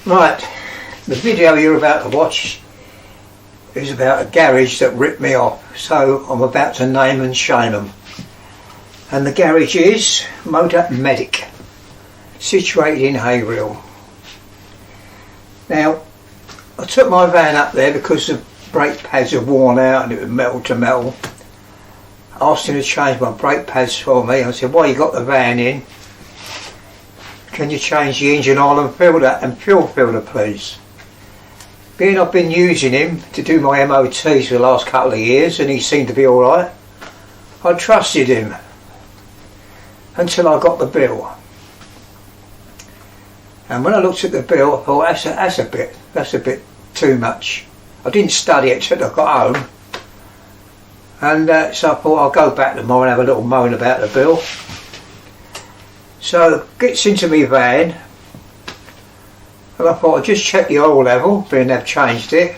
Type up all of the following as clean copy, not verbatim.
Right, the video you're about to watch is about a garage that ripped me off, so I'm about to name and shame them. And the garage is Machanic, situated in Haverhill. Now, I took my van up there because the brake pads are worn out and it was metal to metal. I asked him to change my brake pads for me. I said, "Why you got the van in? Can you change the engine oil and fuel filter, please?" Being I've been using him to do my MOTs for the last couple of years and he seemed to be alright, I trusted him until I got the bill. And when I looked at the bill, I thought that's a bit too much. I didn't study it till I got home, and so I thought I'll go back tomorrow and have a little moan about the bill. So gets into my van, and I thought I'd just check the oil level, being they've changed it,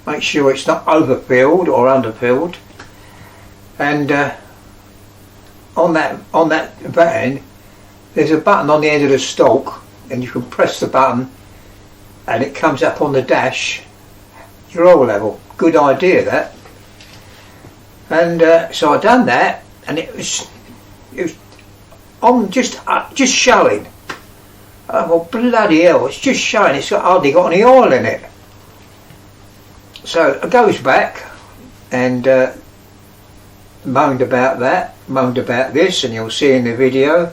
make sure it's not overfilled or underfilled. And on that van, there's a button on the end of the stalk, and you can press the button, and it comes up on the dash your oil level. Good idea that. And so I done that, and it was on just showing. I thought, bloody hell, it's just showing, it's hardly got any oil in it. So I goes back and moaned about this, and you'll see in the video.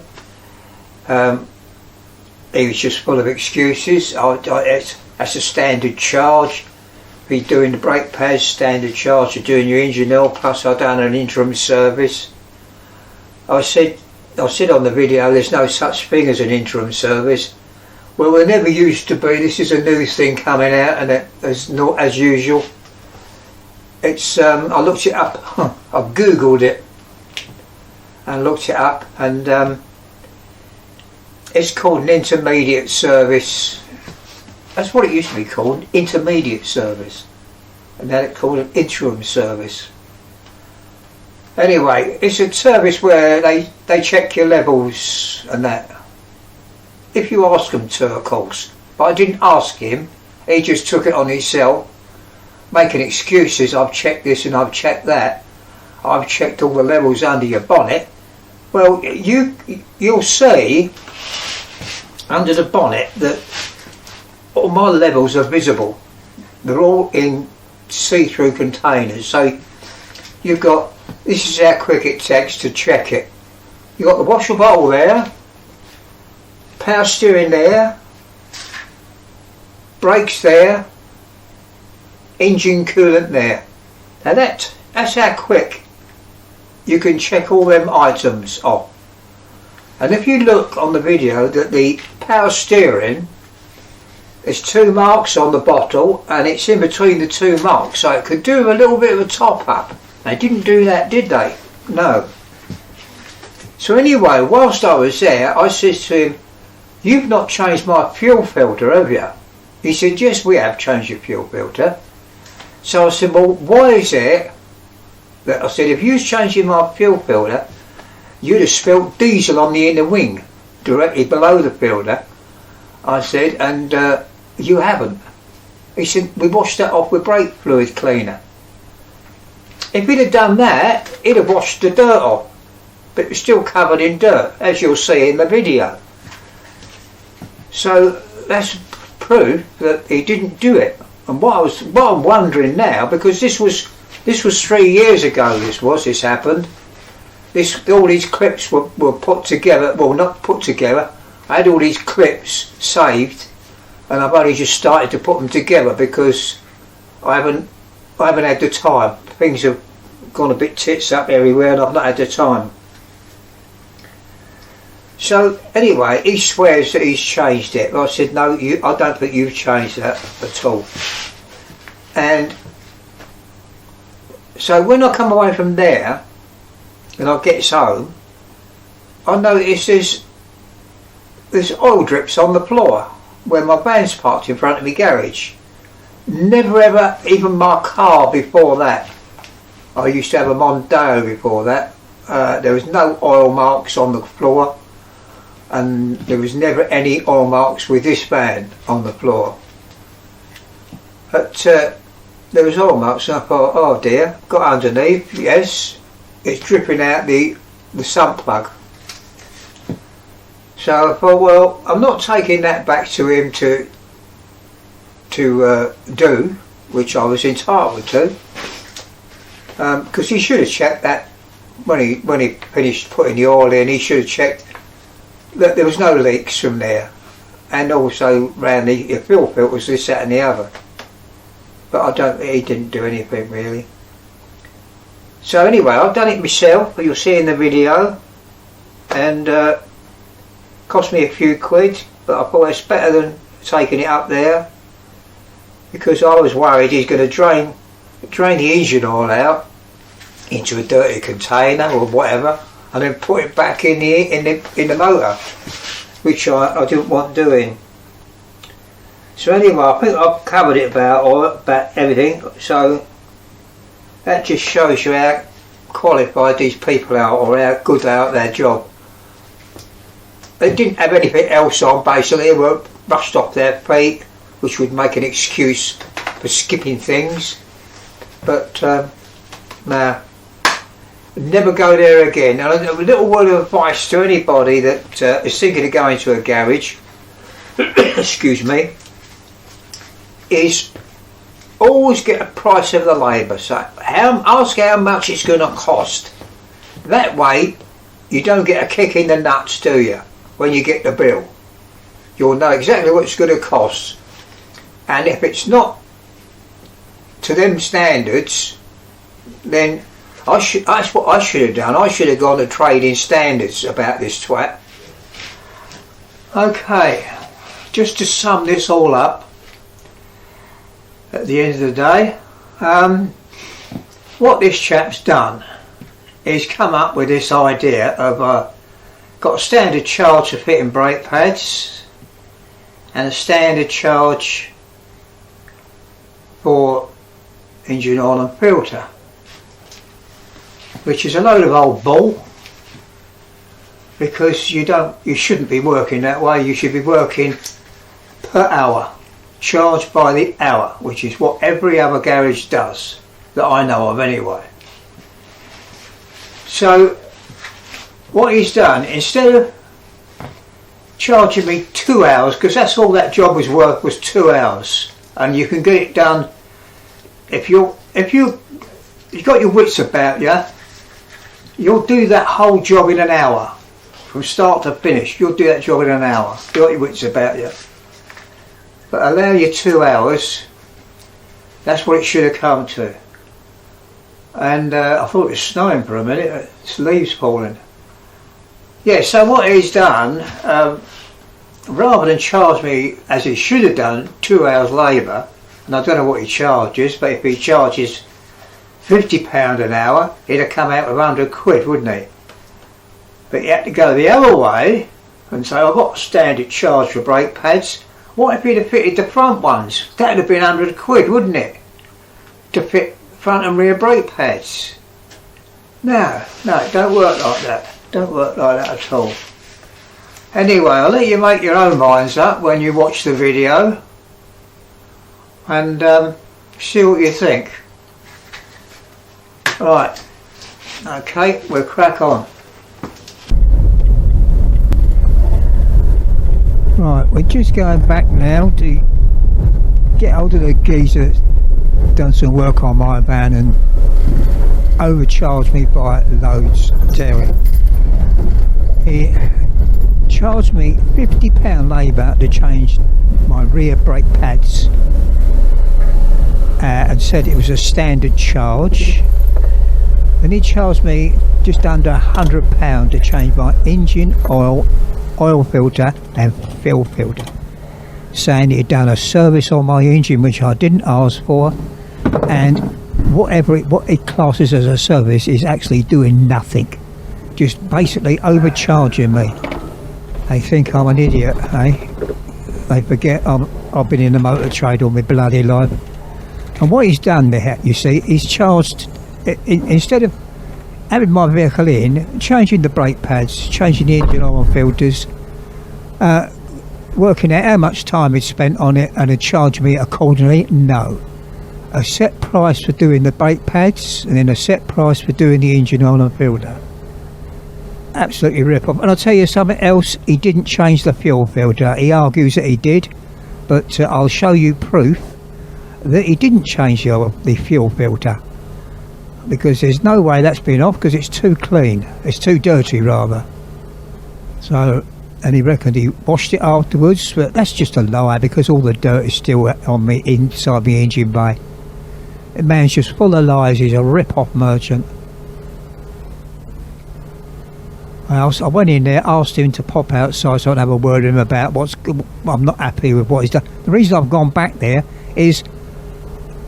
He was just full of excuses. That's a standard charge. Be doing the brake pads, standard charge of doing your engine oil, plus I've done an interim service. I said on the video, there's no such thing as an interim service. Well, there never used to be. This is a new thing coming out, and it's not as usual. It's I looked it up. I googled it and looked it up, and it's called an intermediate service. That's what it used to be called, intermediate service, and now it's called an interim service. Anyway, it's a service where they check your levels and that, if you ask them to, of course. But I didn't ask him, he just took it on himself, making excuses. I've checked this and I've checked that, I've checked all the levels under your bonnet. Well, you'll see under the bonnet that all my levels are visible. They're all in see-through containers. So you've got, this is how quick it takes to check it. You've got the washer bottle there, power steering there, brakes there, engine coolant there. Now that's how quick you can check all them items off. And if you look on the video, that the power steering, there's 2 marks on the bottle, and it's in between the 2 marks, so it could do a little bit of a top up. They didn't do that, did they? No. So anyway, whilst I was there, I said to him, "You've not changed my fuel filter, have you?" He said, "Yes, we have changed your fuel filter." So I said, "Well, why is it that," I said, "if you was changing my fuel filter, you'd have spilt diesel on the inner wing, directly below the filter." I said, "And you haven't." He said, "We washed that off with brake fluid cleaner." If he'd have done that, he'd have washed the dirt off, but it was still covered in dirt, as you'll see in the video. So that's proof that he didn't do it. And what I'm wondering now, because this was 3 years ago. This happened. All these clips were put together. Well, not put together. I had all these clips saved, and I've only just started to put them together because I haven't had the time. Things have gone a bit tits up everywhere, and I've not had the time. So anyway, he swears that he's changed it. I said, "No, I don't think you've changed that at all." And so when I come away from there and I get home, I notice there's oil drips on the floor where my van's parked in front of my garage. Never ever, even my car before that, I used to have a Mondeo before that, there was no oil marks on the floor. and there was never any oil marks with this van on the floor. But there was oil marks, and I thought, oh dear, got underneath, yes, it's dripping out the sump plug. So I thought, well, I'm not taking that back to him to do, which I was entitled to, because he should have checked that when he finished putting the oil in. He should have checked that there was no leaks from there, and also round the fuel filters, this, that and the other. But he didn't do anything really. So anyway, I've done it myself, but you'll see in the video, and cost me a few quid, but I thought it's better than taking it up there, because I was worried he's going to drain the engine oil out into a dirty container or whatever, and then put it back in the motor, which I didn't want doing. So anyway, I think I've covered it about everything. So that just shows you how qualified these people are, or how good they are at their job. They didn't have anything else on, basically. They were rushed off their feet, which would make an excuse for skipping things. But nah, never go there again. And a little word of advice to anybody that is thinking of going to a garage, excuse me, is always get a price of the labour. So ask how much it's going to cost. That way you don't get a kick in the nuts, do you, when you get the bill? You'll know exactly what it's going to cost, and if it's not to them standards, then that's what I should have done. I should have gone to trading standards about this twat. Okay, just to sum this all up, at the end of the day, what this chap's done is come up with this idea of got a standard charge for fitting brake pads and a standard charge for engine oil and filter, which is a load of old bull, because you shouldn't be working that way. You should be working per hour, charged by the hour, which is what every other garage does that I know of anyway. So what he's done, instead of charging me 2 hours, because that's all that job was worth, was 2 hours, and you can get it done if you've got your wits about you, you'll do that whole job in an hour, from start to finish. You'll do that job in an hour. You've got your wits about you. But allow you 2 hours. That's what it should have come to. And I thought it was snowing for a minute. It's leaves falling. Yeah, so what he's done, rather than charge me, as he should have done, 2 hours labour, and I don't know what he charges, but if he charges £50 an hour, he'd have come out with 100 quid, wouldn't he? But he had to go the other way and say, I've got a standard charge for brake pads. What if he'd have fitted the front ones? That'd have been 100 quid, wouldn't it? To fit front and rear brake pads. No, it don't work like that. Don't work like that at all. Anyway, I'll let you make your own minds up when you watch the video, and see what you think. Right, okay, we'll crack on. Right, we're just going back now to get hold of the geezer that's done some work on my van and overcharged me by loads, Terry. He charged me £50 labour to change my rear brake pads, and said it was a standard charge. Then he charged me just under £100 to change my engine oil filter and fuel filter, saying he'd done a service on my engine which I didn't ask for, and what it classes as a service is actually doing nothing, just basically overcharging me. They think I'm an idiot, eh? They forget I've been in the motor trade all my bloody life. And what he's done there, you see, he's charged, instead of having my vehicle in, changing the brake pads, changing the engine oil filters, working out how much time he'd spent on it and had charged me accordingly? No. A set price for doing the brake pads and then a set price for doing the engine oil and filter. Absolutely rip off. And I'll tell you something else, he didn't change the fuel filter. He argues that he did, but I'll show you proof that he didn't change the fuel filter, because there's no way that's been off, because it's too clean. It's too dirty rather. So, and he reckoned he washed it afterwards, but that's just a lie, because all the dirt is still on the inside the engine bay. The man's just full of lies. He's a rip-off merchant. I went in there, asked him to pop outside so I could have a word with him about I'm not happy with what he's done. The reason I've gone back there is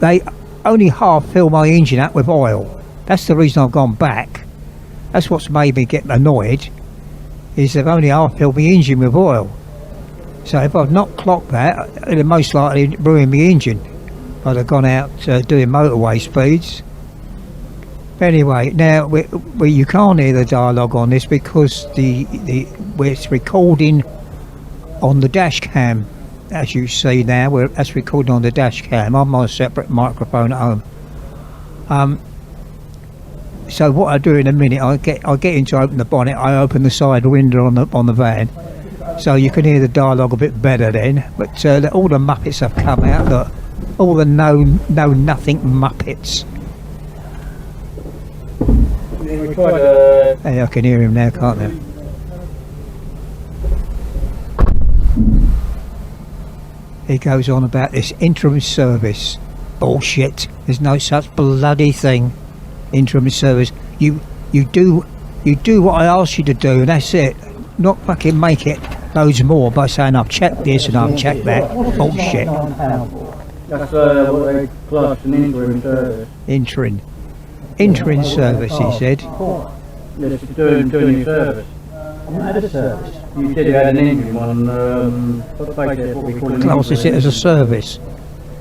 they only half fill my engine up with oil. That's the reason I've gone back. That's what's made me get annoyed, is they've only half filled my engine with oil. So if I've not clocked that, it'd most likely ruin my engine. I'd have gone out doing motorway speeds. Anyway, now you can't hear the dialogue on this because it's recording on the dash cam, as you see now. That's recording on the dash cam. I'm on a separate microphone at home. So what I do in a minute, I get in to open the bonnet. I open the side window on the van, so you can hear the dialogue a bit better then. But all the Muppets have come out. Look, all the know nothing Muppets. Hey, I can hear him now, can't I? He goes on about this interim service. Bullshit. There's no such bloody thing. Interim service. You do what I ask you to do, and that's it. Not fucking make it loads more by saying I've checked this and I've checked that. Bullshit. That's what they class an interim service. Interim service, he said. Yes, doing your service. I'm not a service. You said you had an engine one, what we call an Classes it as a service.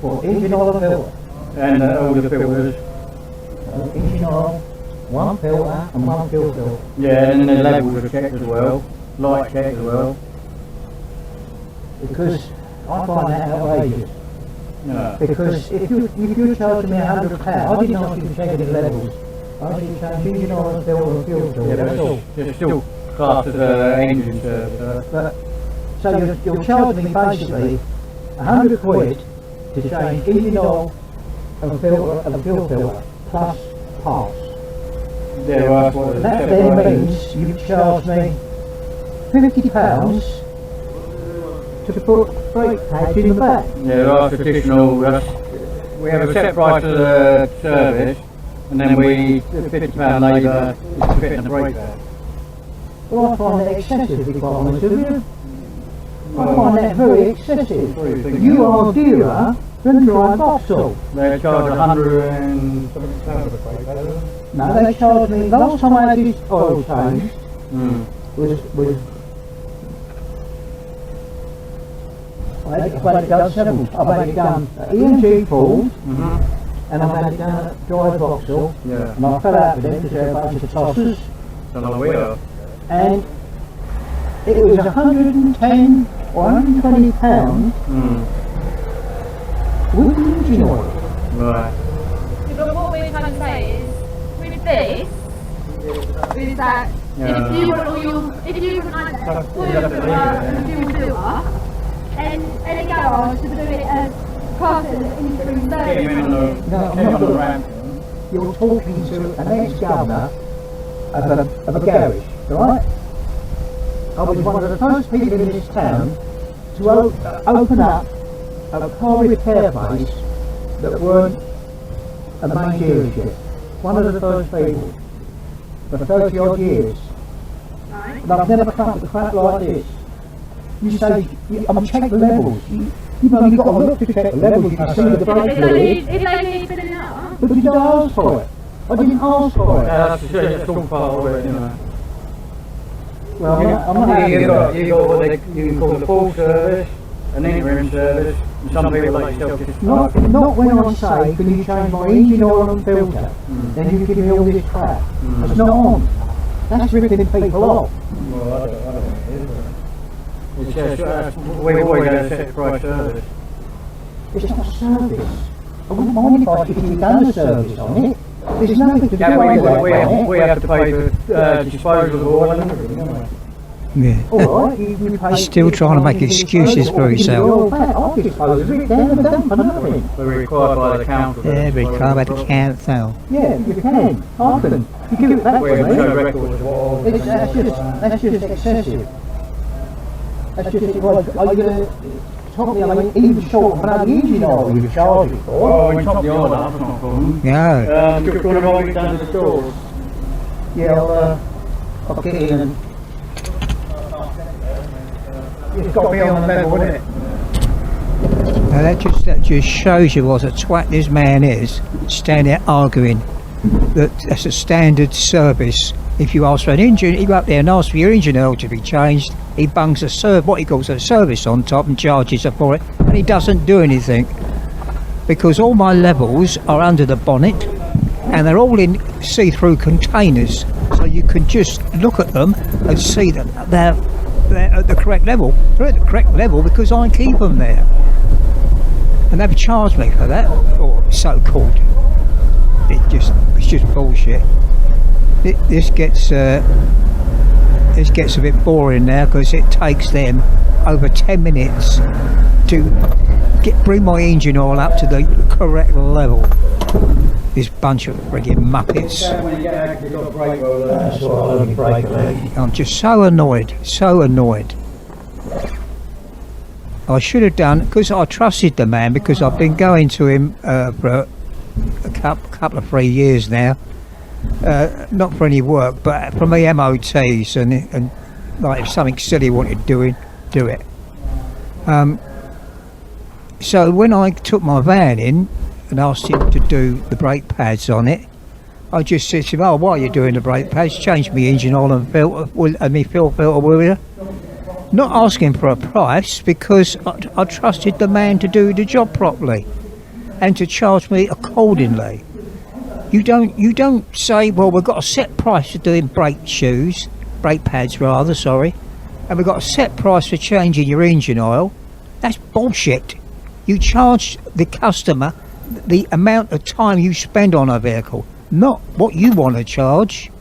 For engine oil and filter. And all the filters. Engine oil, one filter and one fuel filter. Yeah, and then the levels are checked as well. Light checked as well. Because I find that outrageous. No. Because if you charge me £100, I didn't ask you to check any levels. I asked you to change engine oil and filter and fuel filter. Yeah, That's all. it's still classed as an engine service. But so you'll charge me basically £100 to change engine oil and filter and fuel filter plus parts. Yeah, well, that's what That then means you charge me £50 to put brake pads in the back. Yeah, our traditional, we have a set price for the service, and then we £50 labour to fit in the brake pad. Well, I find that excessive, to be quite honest with you. I find that very excessive. You are dearer than dry Vauxhall. They charge 100 and something pounds for the brake pad. No, they charged me, last time I had this oil change, was I've had it done several. I've had it done at EMG Ford, and I've had it done at Dry Vauxhall, Yeah. and I fell out with them because they're a bunch of tossers, Don't know where. and it was 110 or 120 pounds with the engine oil. Right. But what we're trying to say is, with this, is that Yeah. if you were like oil filter and fuel filter, and any garage to do it as class as interim Get him in on service. the, No, I'm get him not on the gonna- ramp. You're talking to an ex-governor of a garage, right? I was one of the first people in this town to open up a car repair place that weren't a main dealership. One of the first people for 30 odd years. Right. And I've never come with crap like this. You say, I'm check the levels. You've only got to look to check the levels. You can see the brake If fluid. they need filling up, But you didn't ask for it. I didn't ask for it. Yeah, that's all part of it, you know. Well, I'm not happy You with got that. what you can call a full service, an interim service, and some people like yourself just Not when I say, can you change my engine oil and filter? Then you give me all this crap. That's not on. That's ripping people off. Well, I don't know. We've always had a set price service. It's not a service. I wouldn't mind if you done a service on it. There's nothing to do with we have to pay for disposal of oil and everything, don't we? Yeah. Alright, you pay... Still trying to make excuses for himself. I'll dispose of it down the dump for nothing. We're required by the council. Yeah, required by the council. Yeah, you can. I can. You give it back We to have me. no records of what oil. That's just excessive. That's just, well, are you going to top me, I mean, even short of bloody engine oil you charge it for? Oh, we top the oil up, that's not a problem. No. Just want to roll it down to the stores. Yeah, I'll get in and... It's got to be on the level, isn't it? Now that just shows you what a twat this man is, standing there arguing that that's a standard service. If you ask for an engine, he go up there and ask for your engine oil to be changed. He bungs what he calls a service on top and charges her for it, and he doesn't do anything because all my levels are under the bonnet and they're all in see-through containers, so you can just look at them and see that they're at the correct level. They're at the correct level because I keep them there, and they've charged me for that, or so-called. It's just bullshit. This gets a bit boring now because it takes them over 10 minutes to bring my engine oil up to the correct level. This bunch of friggin' muppets. That's what I only break it. I'm just so annoyed. I should have done, because I trusted the man, because I've been going to him for a couple of 3 years now. Not for any work, but for my MOTs and like if something silly wanted doing, do it. So when I took my van in and asked him to do the brake pads on it, I just said to him, "Oh, why are you doing the brake pads? Change me engine oil and filter, and me fuel filter, will you?" Not asking for a price because I trusted the man to do the job properly and to charge me accordingly. You don't say, well, we've got a set price for doing brake pads, and we've got a set price for changing your engine oil. That's bullshit. You charge the customer the amount of time you spend on a vehicle, not what you want to charge.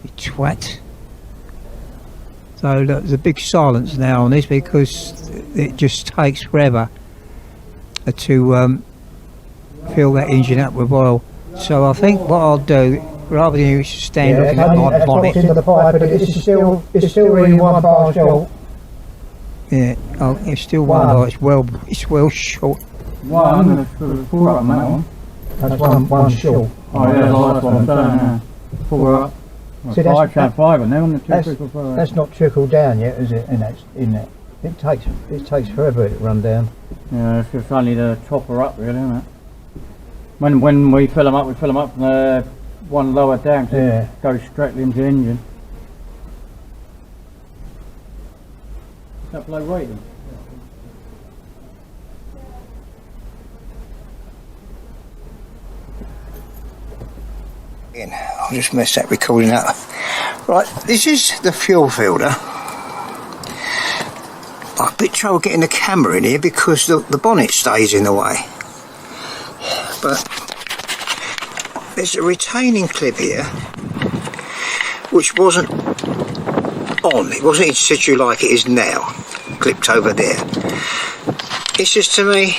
You twat. So look, there's a big silence now on this because it just takes forever to fill that engine up with oil. So I think what I'll do, rather than you stand looking at my bonnet, into the pipe, but it's still really one bar short. yeah, it's still one bar. It's well short. Well, I'm going to pull up on that one. That's one short. Oh yeah, that's what I'm saying, yeah. Pull up. See, five and then on the that's not trickled down yet, is it? In that, it takes forever to run down. Yeah, it's just only the topper up, really, isn't it? When we fill them up from the one lower down, so Yeah. it goes straight into the engine. Is that below rating? I'll just mess that recording up. Right, this is the fuel filter. I'm a bit trouble getting the camera in here because the bonnet stays in the way. But there's a retaining clip here which wasn't on. It wasn't in situ like it is now, clipped over there. It's just to me,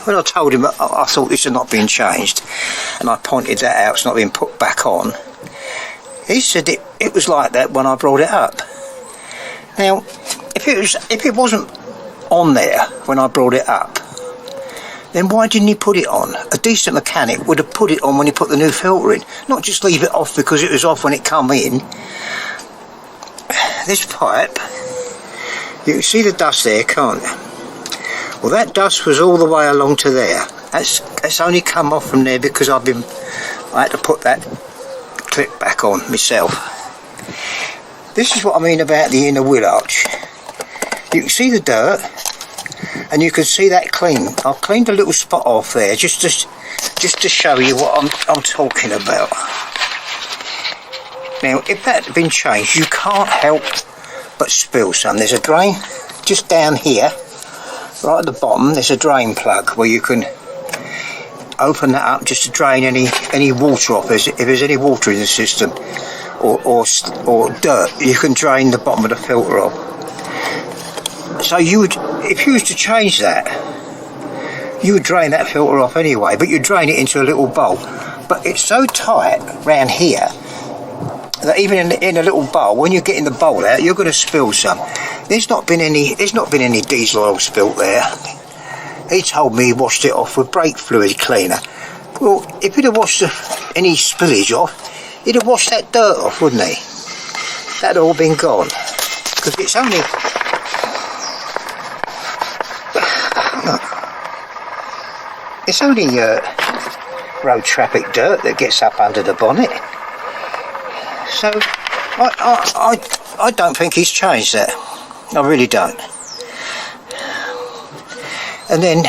when I told him I thought this had not been changed, and I pointed that out, it's not been put back on, he said it was like that when I brought it up. Now, if it wasn't on there when I brought it up, then why didn't he put it on? A decent mechanic would have put it on when he put the new filter in, not just leave it off because it was off when it come in. This pipe, you can see the dust there, can't you? Well, that dust was all the way along to there. That's only come off from there because I had to put that clip back on myself. This is what I mean about the inner wheel arch. You can see the dirt, and you can see that clean. I've cleaned a little spot off there just to show you what I'm talking about. Now, if that had been changed, you can't help but but spill some. There's a drain just down here, right at the bottom. There's a drain plug where you can open that up just to drain any water off. If there's any water in the system or dirt, you can drain the bottom of the filter off. So you would, if you was to change that, you would drain that filter off anyway, but you drain it into a little bowl. But it's so tight round here that even in a little bowl, when you're getting the bowl out, you're going to spill some. There's not been any diesel oil spilt there. He told me he washed it off with brake fluid cleaner. Well, if he'd have washed any spillage off, he'd have washed that dirt off, wouldn't he? That'd all been gone. Because it's only... It's only road traffic dirt that gets up under the bonnet. So, I don't think he's changed that. I really don't. And then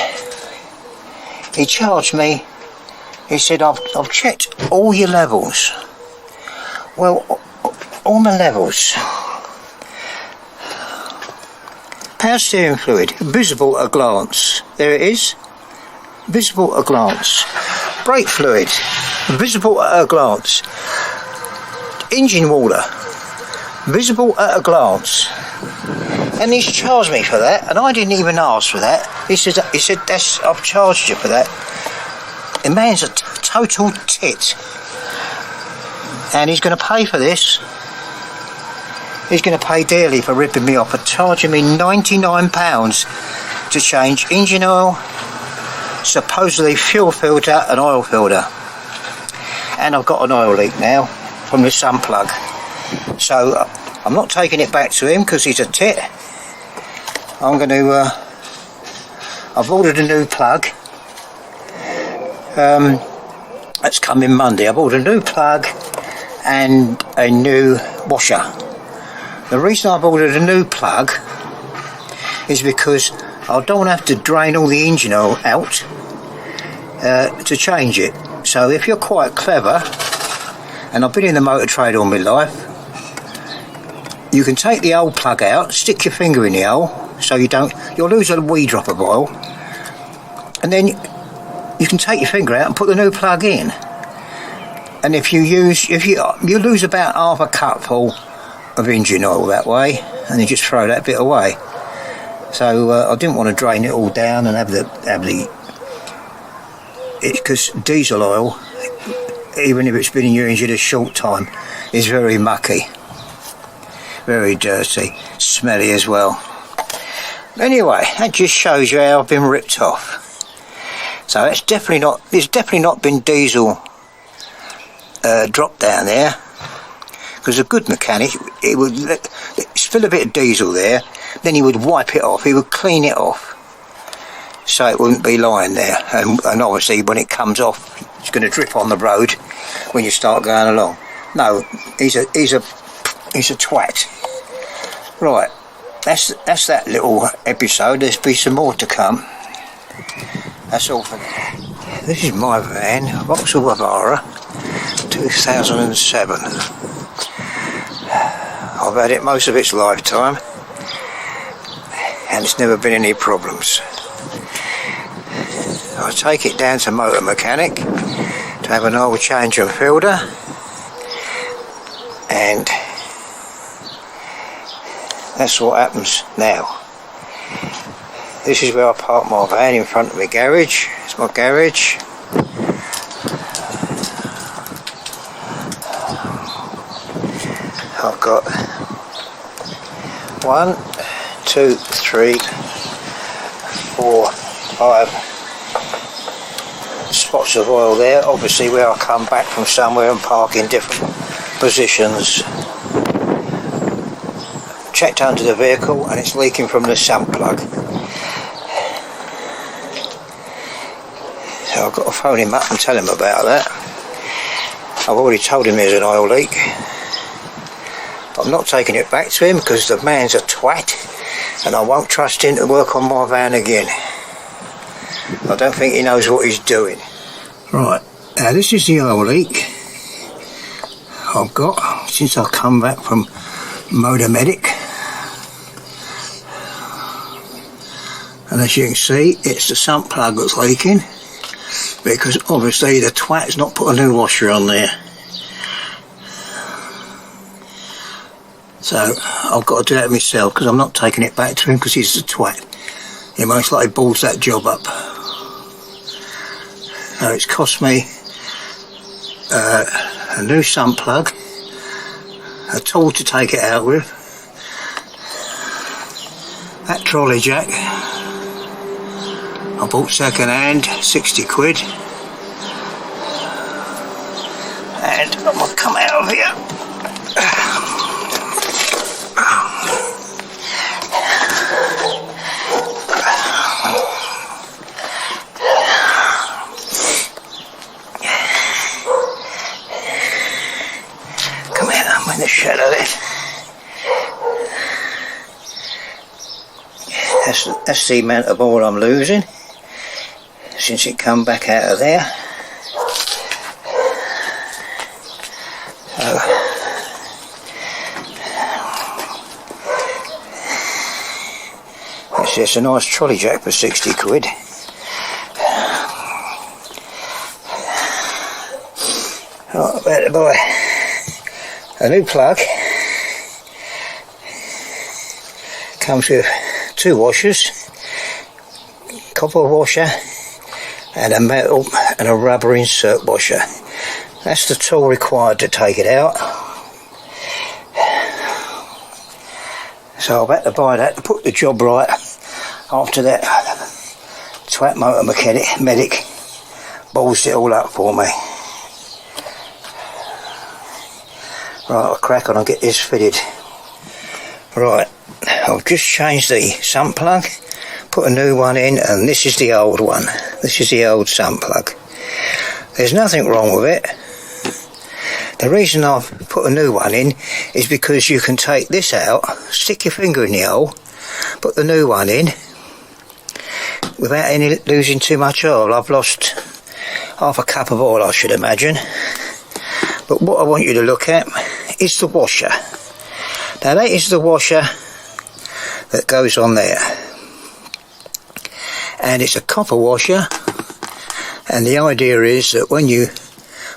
he charged me. He said, I've checked all your levels. Well, all my levels. Power steering fluid, visible at a glance. There it is. Visible at a glance. Brake fluid, visible at a glance. Engine water, visible at a glance. And he's charged me for that, and I didn't even ask for that. He said that's, I've charged you for that. The man's a total tit, and he's going to pay for this. He's going to pay dearly for ripping me off, for charging me £99 to change engine oil, supposedly fuel filter and oil filter. And I've got an oil leak now from the sun plug. So I'm not taking it back to him because he's a tit. I'm going to... I've ordered a new plug. That's coming Monday. I've ordered a new plug and a new washer. The reason I've ordered a new plug is because I don't have to drain all the engine oil out to change it. So if you're quite clever, and I've been in the motor trade all my life, you can take the old plug out, stick your finger in the hole, so you'll lose a wee drop of oil, and then you can take your finger out and put the new plug in. And if you lose about half a cupful of engine oil that way, and you just throw that bit away. So I didn't want to drain it all down and have the because diesel oil, even if it's been in your engine a short time, is very mucky, very dirty, smelly as well. Anyway, that just shows you how I've been ripped off. So there's definitely not been diesel drop down there, because a good mechanic, it would spill a bit of diesel there, then he would wipe it off, he would clean it off, so it wouldn't be lying there. And obviously when it comes off, it's going to drip on the road when you start going along. No, he's a twat. Right, that's that little episode. There's be some more to come. That's all for now. This is my van, Vauxhall Bavara, 2007. I've had it most of its lifetime, and it's never been any problems. I take it down to motor mechanic to have an oil change and filter, and that's what happens now. This is where I park my van, in front of my garage. It's my garage. I've got 1, 2, 3, 4, 5 spots of oil there, obviously where I come back from somewhere and park in different positions. Checked under the vehicle and it's leaking from the sump plug. So I've got to phone him up and tell him about that. I've already told him there's an oil leak. I'm not taking it back to him because the man's a twat, and I won't trust him to work on my van again. I don't think he knows what he's doing. Right, now this is the oil leak I've got since I've come back from Motor Medic. And as you can see, it's the sump plug that's leaking, because obviously the twat's not put a new washer on there. So I've got to do that myself, because I'm not taking it back to him because he's a twat. He most likely balls that job up. So it's cost me a new sump plug, a tool to take it out with, that trolley jack I bought second hand, 60 quid, and I'm going to come out of here. Come out, I'm in the shadow there. That's the amount of oil I'm losing since it come back out of there. So it's just a nice trolley jack for 60 quid. Right, better buy a new plug. Comes with 2 washers, copper washer and a metal and a rubber insert washer. That's the tool required to take it out. So I've had to buy that to put the job right after that twat motor medic balls it all up for me. Right, I'll crack on and get this fitted. Right, I've just changed the sump plug, put a new one in, and this is the old one. This is the old sump plug. There's nothing wrong with it. The reason I've put a new one in is because you can take this out, stick your finger in the hole, put the new one in without losing too much oil. I've lost half a cup of oil, I should imagine. But what I want you to look at is the washer. Now that is the washer that goes on there, and it's a copper washer, and the idea is that when you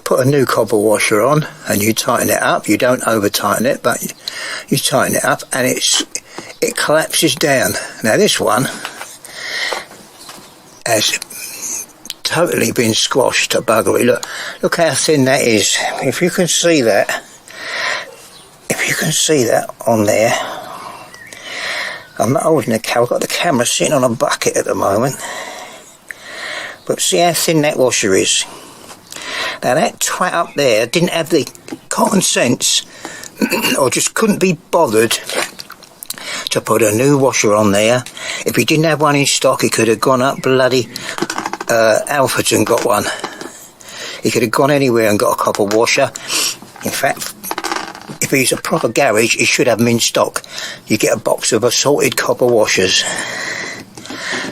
put a new copper washer on and you tighten it up, you don't over tighten it, but you tighten it up and it collapses down. Now this one has totally been squashed to buggery. Look how thin that is. If you can see that on there. I'm not holding the camera, I've got the camera sitting on a bucket at the moment. But see how thin that washer is. Now that twat up there didn't have the common sense or just couldn't be bothered to put a new washer on there. If he didn't have one in stock, he could have gone up bloody Alfred's and got one. He could have gone anywhere and got a copper washer. In fact, if he's a proper garage, he should have them in stock. You get a box of assorted copper washers.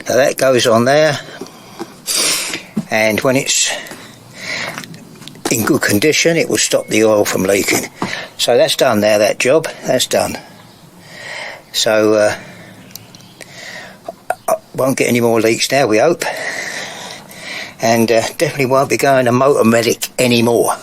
Now that goes on there, and when it's in good condition, it will stop the oil from leaking. So that's done now, that job, that's done. So I won't get any more leaks now, we hope. And definitely won't be going to motor medic anymore.